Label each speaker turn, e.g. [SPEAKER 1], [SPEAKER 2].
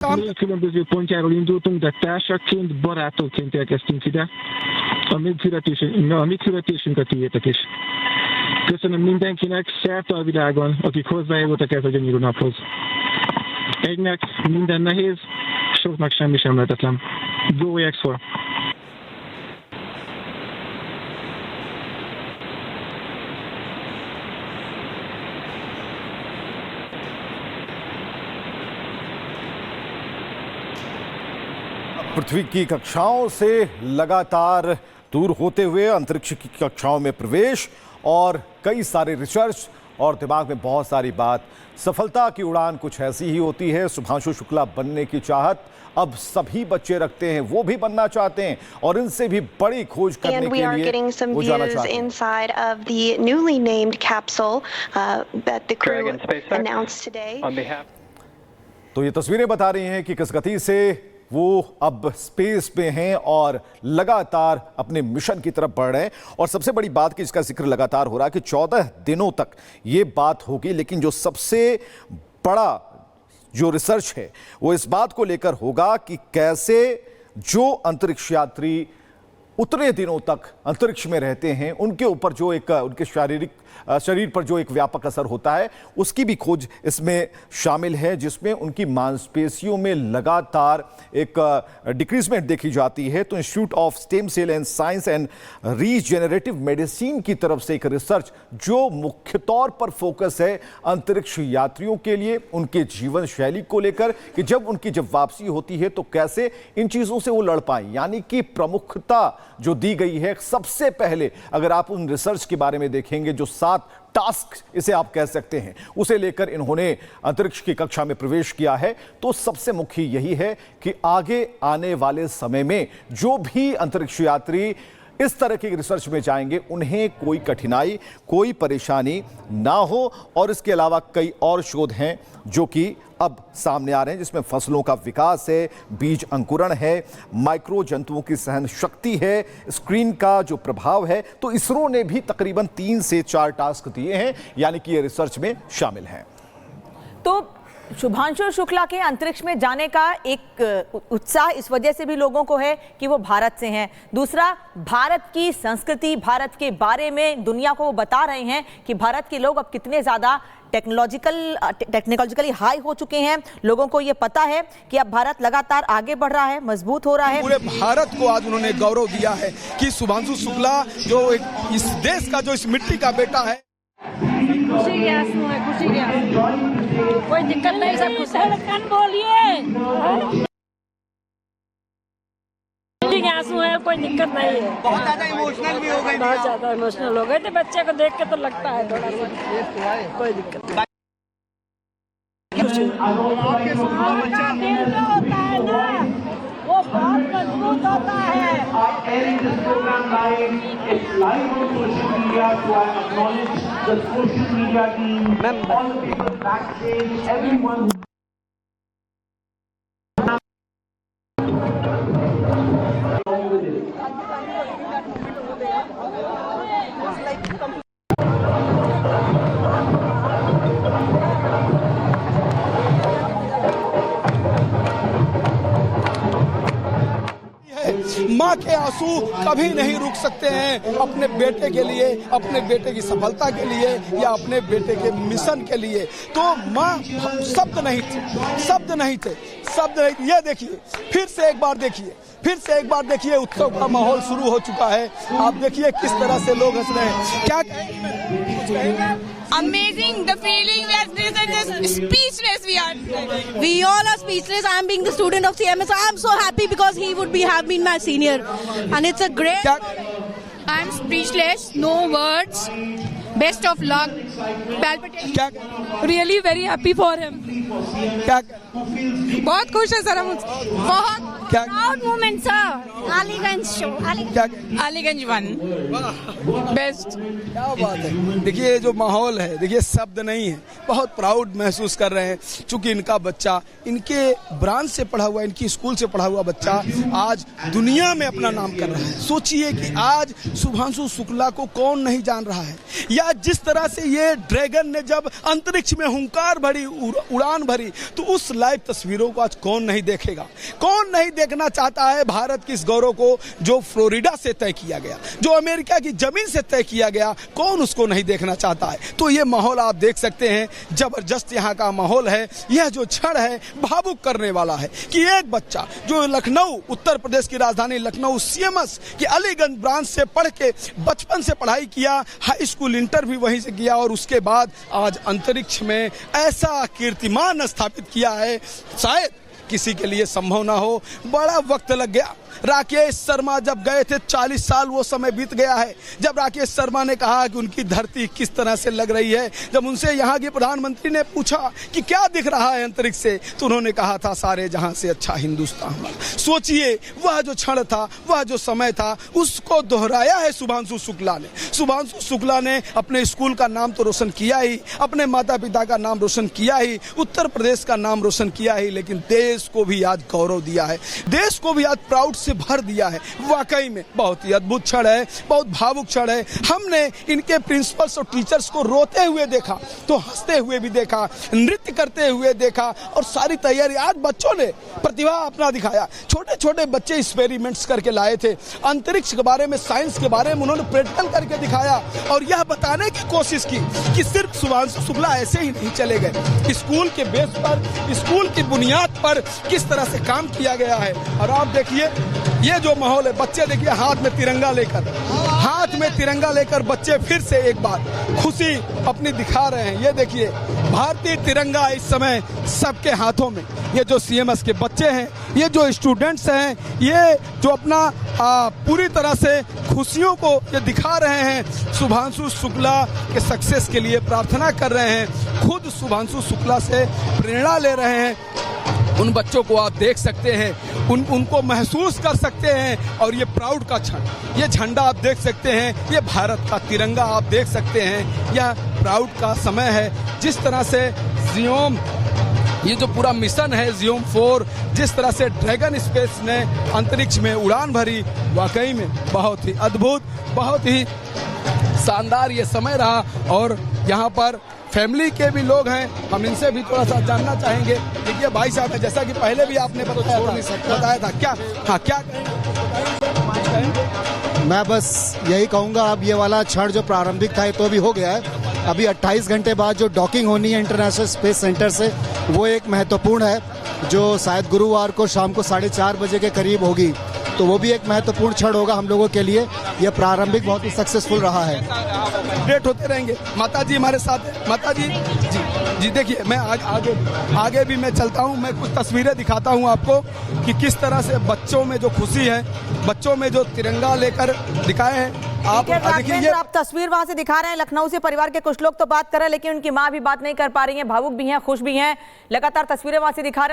[SPEAKER 1] Mi különböző pontjáról indultunk, de társakként, barátokként elkezdtünk ide. A mi születésünk a tiétek is. Köszönöm mindenkinek szerte a világon, akik hozzájárultak ez a gyönyörű naphoz. Egynek minden nehéz, soknak semmi sem lehetetlen. Go X4!
[SPEAKER 2] पृथ्वी की कक्षाओं से लगातार दूर होते हुए अंतरिक्ष की कक्षाओं में प्रवेश और कई सारे रिसर्च और दिमाग में बहुत सारी बात। सफलता की उड़ान कुछ ऐसी ही होती है। शुभांशु शुक्ला बनने की चाहत अब सभी बच्चे रखते हैं, वो भी बनना चाहते हैं और इनसे भी बड़ी खोज करने के लिए वो जाना चाहते हैं।
[SPEAKER 3] Inside of the newly named capsule that the crew announced today.
[SPEAKER 2] तो ये तस्वीरें बता रही हैं कि किस गति से वो अब स्पेस में हैं और लगातार अपने मिशन की तरफ बढ़ रहे हैं। और सबसे बड़ी बात कि इसका जिक्र लगातार हो रहा है कि 14 दिनों तक ये बात होगी, लेकिन जो सबसे बड़ा जो रिसर्च है वो इस बात को लेकर होगा कि कैसे जो अंतरिक्ष यात्री उतने दिनों तक अंतरिक्ष में रहते हैं उनके ऊपर जो एक उनके शरीर पर जो एक व्यापक असर होता है उसकी भी खोज इसमें शामिल है, जिसमें उनकी मांसपेशियों में लगातार एक डिक्रीजमेंट देखी जाती है। तो institute of stem cell and science and regenerative medicine की तरफ से एक रिसर्च जो मुख्य तौर पर फोकस है अंतरिक्ष यात्रियों के लिए, उनके जीवन शैली को लेकर कि जब उनकी वापसी होती है तो कैसे इन चीज़ों से वो लड़ पाएं, यानी कि प्रमुखता जो दी गई है। सबसे पहले अगर आप उन रिसर्च के बारे में देखेंगे जो 7 टास्क इसे आप कह सकते हैं उसे लेकर इन्होंने अंतरिक्ष की कक्षा में प्रवेश किया है, तो सबसे मुख्य यही है कि आगे आने वाले समय में जो भी अंतरिक्ष यात्री इस तरह की रिसर्च में जाएंगे उन्हें कोई कठिनाई, कोई परेशानी ना हो। और इसके अलावा कई और शोध हैं जो कि अब सामने आ रहे हैं, जिसमें फसलों का विकास है, बीज अंकुरण है, माइक्रो जंतुओं की सहन शक्ति है, स्क्रीन का जो प्रभाव है। तो इसरो ने भी तकरीबन 3 से 4 टास्क दिए हैं, यानी कि ये रिसर्च में शामिल हैं।
[SPEAKER 4] तो शुभांशु शुक्ला के अंतरिक्ष में जाने का एक उत्साह इस वजह से भी लोगों को है कि वो भारत से हैं। दूसरा, भारत की संस्कृति, भारत के बारे में दुनिया को वो बता रहे हैं कि भारत के लोग अब कितने ज़्यादा टेक्नोलॉजिकली हाई हो चुके हैं। लोगों को ये पता है कि अब भारत लगातार आगे बढ़ रहा है, मजबूत हो रहा है।
[SPEAKER 5] पूरे भारत को आज उन्होंने गौरव दिया है कि शुभांशु शुक्ला जो इस देश का, जो इस मिट्टी का बेटा है।
[SPEAKER 6] खुशी के आंसू है, खुशी के आंसू, कोई दिक्कत नहीं, सब खुश है। बोलिए, खुशी के आंसू है, कोई दिक्कत नहीं है।
[SPEAKER 7] बहुत ज्यादा इमोशनल भी हो गए,
[SPEAKER 6] बहुत ज्यादा इमोशनल हो गए थे। बच्चे को देख के तो लगता है थोड़ा सा, कोई दिक्कत नहीं। वो बहुत मजबूत होता है।
[SPEAKER 5] माँ के आंसू कभी नहीं रुक सकते हैं अपने बेटे के लिए, अपने बेटे की सफलता के लिए या अपने बेटे के मिशन के लिए। तो माँ शब्द नहीं थे। ये देखिए, फिर से एक बार देखिए उत्सव का माहौल शुरू हो चुका है। आप देखिए किस तरह से लोग हंस रहे हैं। क्या
[SPEAKER 8] amazing, the feeling we are just speechless. We all are speechless. I am being the student of CMS. I am so happy because he would have been my senior, and it's a great. I am speechless, no words. Best of luck. Palpitation. Really very happy for him. बहुत खुश है sir हम, बहुत proud moment sir. Aliganj show, Aliganj 1 best.
[SPEAKER 5] क्या बात है। देखिए जो माहौल है, देखिए शब्द नहीं है, बहुत प्राउड महसूस कर रहे हैं। चूंकि इनका बच्चा, इनके ब्रांच से पढ़ा हुआ, इनकी स्कूल से पढ़ा हुआ बच्चा आज दुनिया में अपना नाम कर रहा है। सोचिए कि आज शुभांशु शुक्ला को कौन नहीं जान रहा है, या जिस तरह से ये ये ड्रैगन ने जब अंतरिक्ष में हुंकार भरी, उड़ान भरी, तो उस लाइव तस्वीरों को आज कौन नहीं देखेगा? कौन नहीं देखना चाहता है भारत की इस गौरव को जो फ्लोरिडा से तय किया गया, जो अमेरिका की जमीन से तय किया गया? कौन उसको नहीं देखना चाहता है? तो ये माहौल आप देख सकते हैं, जबरदस्त यहाँ का माहौल है। यह जो क्षण है भावुक करने वाला है कि एक बच्चा जो लखनऊ, उत्तर प्रदेश की राजधानी लखनऊ CMS की अलीगंज ब्रांच से पढ़ के बचपन से पढ़ाई किया, हाई स्कूल इंटर भी वहीं से किया, और उसके बाद आज अंतरिक्ष में ऐसा कीर्तिमान स्थापित किया है, शायद किसी के लिए संभव ना हो। बड़ा वक्त लग गया। राकेश शर्मा जब गए थे 40 साल वो समय बीत गया है। जब राकेश शर्मा ने कहा कि उनकी धरती किस तरह से लग रही है, जब उनसे यहाँ के प्रधानमंत्री ने पूछा कि क्या दिख रहा है अंतरिक्ष से, तो उन्होंने कहा था सारे जहां से अच्छा हिंदुस्तान हमारा। सोचिए वह जो क्षण था, वह जो समय था, उसको दोहराया है शुभांशु शुक्ला ने। शुभांशु शुक्ला ने अपने स्कूल का नाम तो रोशन किया ही, अपने माता पिता का नाम रोशन किया ही, उत्तर प्रदेश का नाम रोशन किया ही, लेकिन देश को भी आज गौरव दिया है, देश को भी आज प्राउड से भर दिया है। वाकई में बहुत ही अद्भुत क्षण है, बहुत भावुक क्षण है। हमने इनके प्रिंसिपल्स और टीचर्स को रोते हुए देखा, तो हंसते हुए भी देखा, नृत्य करते हुए देखा, और सारी तैयारी आज बच्चों ने प्रतिभा अपना दिखाया। छोटे छोटे बच्चे एक्सपेरिमेंट्स करके लाए थे, अंतरिक्ष के बारे में, साइंस के बारे में उन्होंने प्रैक्टिकल करके दिखाया, और यह बताने की कोशिश की कि सिर्फ शुभांशु शुक्ला ऐसे ही नहीं चले गए। स्कूल के बेस पर, स्कूल की बुनियाद पर किस तरह से काम किया गया है। और आप देखिए ये जो माहौल है, बच्चे देखिए हाथ में तिरंगा लेकर बच्चे फिर से एक बार खुशी अपनी दिखा रहे हैं। ये देखिए भारतीय तिरंगा इस समय सबके हाथों में। ये जो CMS के बच्चे हैं, ये जो स्टूडेंट्स हैं, ये जो अपना पूरी तरह से खुशियों को ये दिखा रहे हैं, शुभांशु शुक्ला के सक्सेस के लिए प्रार्थना कर रहे हैं, खुद शुभांशु शुक्ला से प्रेरणा ले रहे हैं। उन बच्चों को आप देख सकते हैं, उनको महसूस कर सकते हैं, और ये प्राउड का क्षण, ये झंडा आप देख सकते हैं, ये भारत का तिरंगा आप देख सकते हैं। यह प्राउड का समय है। जिस तरह से जियोम, ये जो पूरा मिशन है जियोम 4, जिस तरह से ड्रैगन स्पेस ने अंतरिक्ष में उड़ान भरी, वाकई में बहुत ही अद्भुत, बहुत ही शानदार ये समय रहा। और यहाँ पर फैमिली के भी लोग हैं, हम इनसे भी थोड़ा सा जानना चाहेंगे। देखिए भाई साहब, जैसा कि पहले भी आपने बताया था, क्या
[SPEAKER 7] मैं बस यही कहूँगा, अब ये वाला क्षण जो प्रारंभिक था तो भी हो गया है। अभी 28 घंटे बाद जो डॉकिंग होनी है इंटरनेशनल स्पेस सेंटर से, वो एक महत्वपूर्ण है, जो शायद गुरुवार को शाम को 4:30 बजे के करीब होगी। तो वो भी एक महत्वपूर्ण क्षण होगा हम लोगों के लिए। यह प्रारंभिक बहुत ही सक्सेसफुल रहा है।
[SPEAKER 5] अपडेट होते रहेंगे। माता जी हमारे साथ है। माता जी जी देखिए, मैं आगे भी मैं चलता हूँ, मैं कुछ तस्वीरें दिखाता हूँ आपको कि किस तरह से बच्चों में जो खुशी है, बच्चों में जो तिरंगा लेकर दिखाए हैं। आप देखिए,
[SPEAKER 4] आप तस्वीर वहां से दिखा रहे हैं, लखनऊ से परिवार के कुछ लोग तो बात कर रहे हैं, लेकिन उनकी माँ भी बात नहीं कर पा रही है, भावुक भी हैं, खुश भी हैं, लगातार तस्वीरें वहां से दिखा रहे हैं।